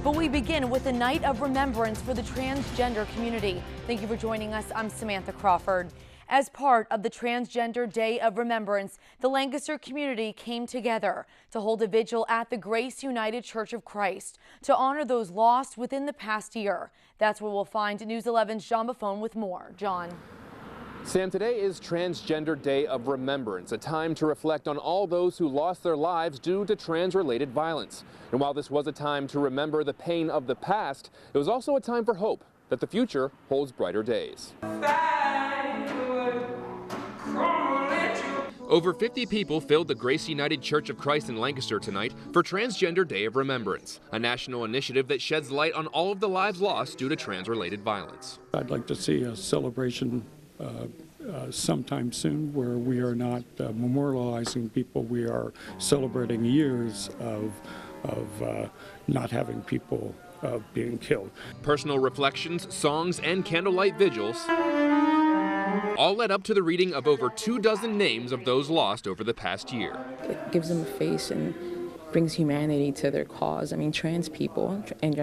But we begin with a night of remembrance for the transgender community. Thank you for joining us. I'm Samantha Crawford. As part of the Transgender Day of Remembrance, the Lancaster community came together to hold a vigil at the Grace United Church of Christ to honor those lost within the past year. That's where we'll find News 11's John Buffone with more. John. Sam, today is Transgender Day of Remembrance, a time to reflect on all those who lost their lives due to trans-related violence. And while this was a time to remember the pain of the past, it was also a time for hope that the future holds brighter days. Over 50 people filled the Grace United Church of Christ in Lancaster tonight for Transgender Day of Remembrance, a national initiative that sheds light on all of the lives lost due to trans-related violence. I'd like to see a celebration sometime soon where we are not memorializing people, we are celebrating years of not having people being killed. Personal reflections, songs, and candlelight vigils all led up to the reading of over 24 names of those lost over the past year. It gives them a face and brings humanity to their cause. I mean, trans people and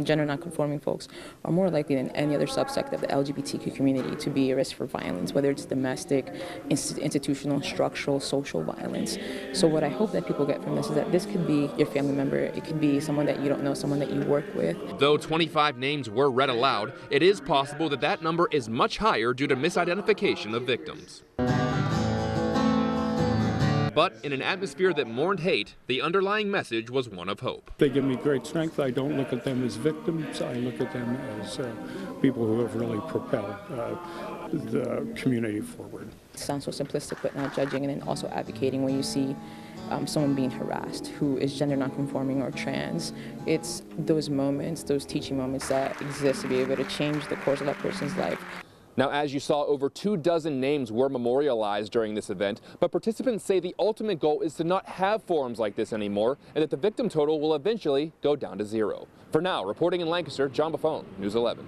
gender non-conforming folks are more likely than any other subsect of the LGBTQ community to be a risk for violence, whether it's domestic, institutional, structural, social violence. So what I hope that people get from this is that this could be your family member, it could be someone that you don't know, someone that you work with. Though 25 names were read aloud, it is possible that that number is much higher due to misidentification of victims. But in an atmosphere that mourned hate, the underlying message was one of hope. They give me great strength. I don't look at them as victims. I look at them as people who have really propelled the community forward. It sounds so simplistic, but not judging, and then also advocating when you see someone being harassed who is gender nonconforming or trans. It's those moments, those teaching moments that exist to be able to change the course of that person's life. Now, as you saw, over 24 names were memorialized during this event, but participants say the ultimate goal is to not have forums like this anymore, and that the victim total will eventually go down to 0. For now, reporting in Lancaster, John Buffone, News 11.